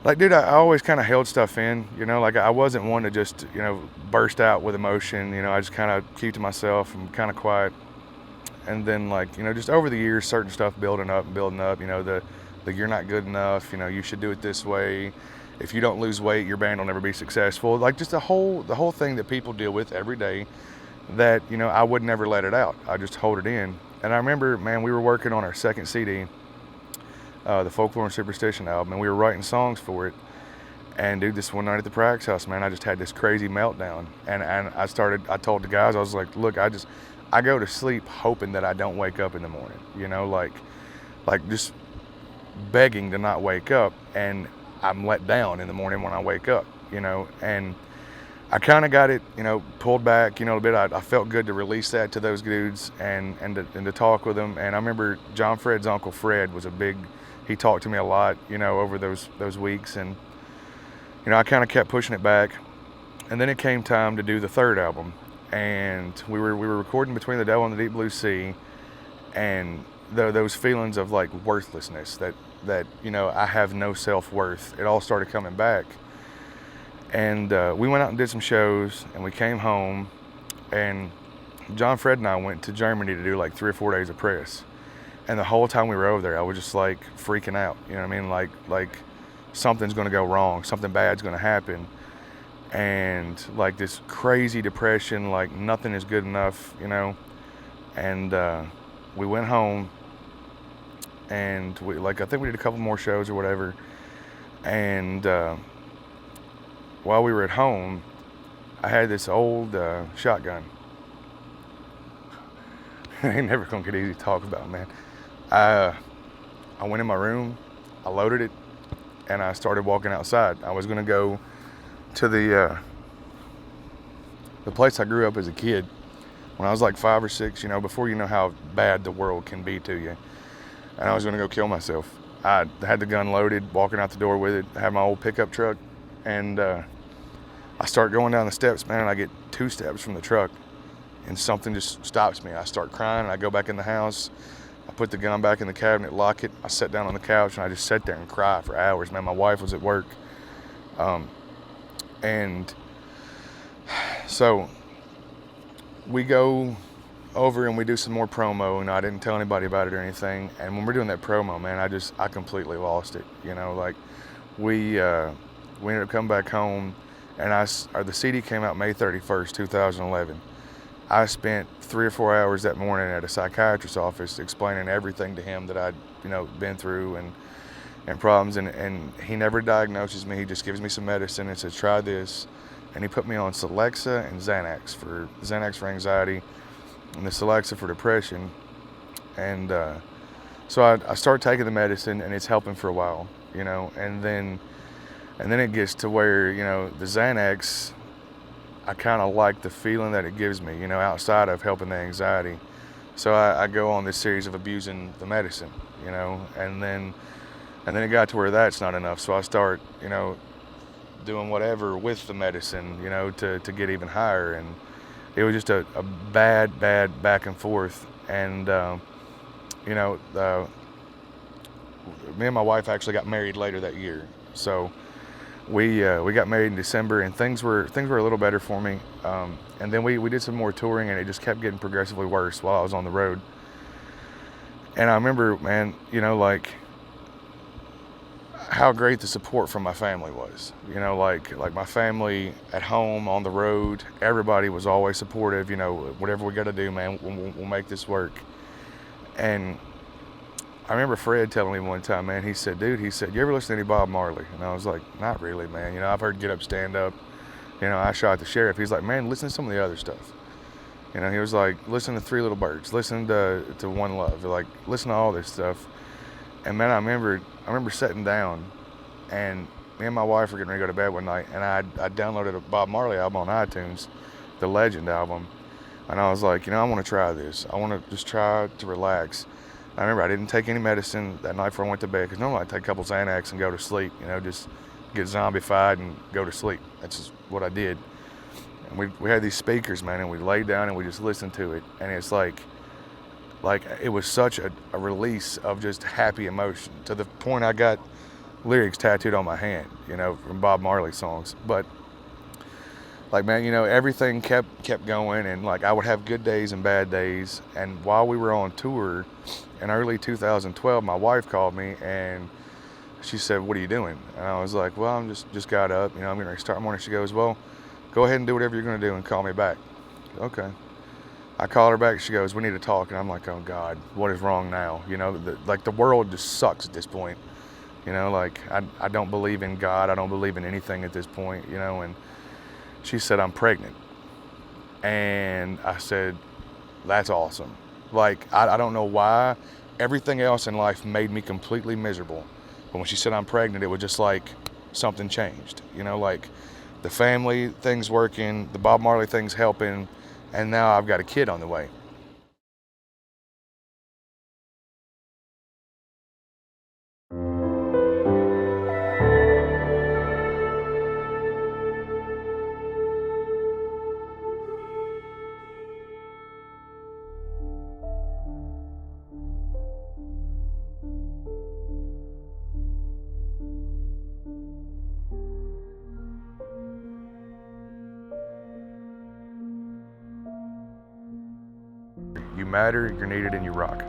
Like, dude, I always kind of held stuff in, like I wasn't one to just, burst out with emotion. I just kind of keep to myself and kind of quiet. And then, like, just over the years, certain stuff building up and building up, the you're not good enough, you should do it this way. If you don't lose weight, your band will never be successful. Like, just the whole thing that people deal with every day that, I would never let it out. I just hold it in. And I remember, man, we were working on our second CD, the Folklore and Superstition album, and we were writing songs for it. And dude, this one night at the practice house, man, I just had this crazy meltdown. And I told the guys, I was like, look, I go to sleep hoping that I don't wake up in the morning, like just begging to not wake up. And I'm let down in the morning when I wake up, and I kind of got it, pulled back, a bit. I felt good to release that to those dudes and to talk with them. And I remember John Fred's uncle Fred was he talked to me a lot, over those weeks. And, I kind of kept pushing it back. And then it came time to do the third album. And we were recording Between the Devil and the Deep Blue Sea. And those feelings of like worthlessness that, I have no self-worth, it all started coming back. And we went out and did some shows, and we came home, and John Fred and I went to Germany to do like 3 or 4 days of press. And the whole time we were over there, I was just like freaking out. You know what I mean? Like something's going to go wrong, something bad's going to happen, and like this crazy depression, like nothing is good enough, And we went home, and I think we did a couple more shows or whatever, and while we were at home, I had this old shotgun. It ain't never gonna get easy to talk about, man. I went in my room, I loaded it, and I started walking outside. I was gonna go to the place I grew up as a kid when I was like 5 or 6. Before you know how bad the world can be to you, and I was gonna go kill myself. I had the gun loaded, walking out the door with it. I had my old pickup truck. And I start going down the steps, man, and I get 2 steps from the truck, and something just stops me. I start crying, and I go back in the house. I put the gun back in the cabinet, lock it. I sat down on the couch, and I just sat there and cried for hours, man. My wife was at work. And so we go over and we do some more promo, and I didn't tell anybody about it or anything. And when we're doing that promo, man, I completely lost it. Like we ended up coming back home, and the CD came out May 31st, 2011. I spent 3 or 4 hours that morning at a psychiatrist's office explaining everything to him that I'd, been through and problems. And he never diagnoses me. He just gives me some medicine and says, try this. And he put me on Celexa and Xanax for anxiety, and the Celexa for depression. And so I start taking the medicine, and it's helping for a while, and then it gets to where, the Xanax, I kind of like the feeling that it gives me, outside of helping the anxiety. So I go on this series of abusing the medicine, and then it got to where that's not enough. So I start, doing whatever with the medicine, to get even higher. And it was just a bad back and forth. And, me and my wife actually got married later that year. So we got married in December, and things were a little better for me. And then we did some more touring, and it just kept getting progressively worse while I was on the road. And I remember, man, like how great the support from my family was. Like my family at home, on the road, everybody was always supportive. Whatever we got to do, man, we'll make this work. And I remember Fred telling me one time, man, he said, you ever listen to any Bob Marley? And I was like, not really, man. I've heard Get Up, Stand Up. I Shot the Sheriff. He's like, man, listen to some of the other stuff. He was like, listen to Three Little Birds. Listen to One Love. Like, listen to all this stuff. And man, I remember sitting down, and me and my wife were getting ready to go to bed one night, and I downloaded a Bob Marley album on iTunes, the Legend album. And I was like, I want to try this. I want to just try to relax. I remember I didn't take any medicine that night before I went to bed, because normally I take a couple Xanax and go to sleep, just get zombified and go to sleep. That's just what I did. And we had these speakers, man, and we laid down and we just listened to it. And it's like it was such a release of just happy emotion, to the point I got lyrics tattooed on my hand, you know, from Bob Marley songs. But like, man, you know, everything kept going, and like I would have good days and bad days. And while we were on tour in early 2012, my wife called me and she said, "What are you doing?" And I was like, "Well, I'm just got up, you know, I'm going to start morning." She goes, "Well, go ahead and do whatever you're going to do and call me back." Okay. I called her back. She goes, "We need to talk." And I'm like, "Oh God, what is wrong now?" You know, like the world just sucks at this point. You know, like I don't believe in God. I don't believe in anything at this point, you know. And she said, "I'm pregnant." And I said, "That's awesome." Like, I don't know why. Everything else in life made me completely miserable. But when she said I'm pregnant, it was just like something changed. You know, like the family thing's working, the Bob Marley thing's helping, and now I've got a kid on the way. You matter, you're needed, and you rock.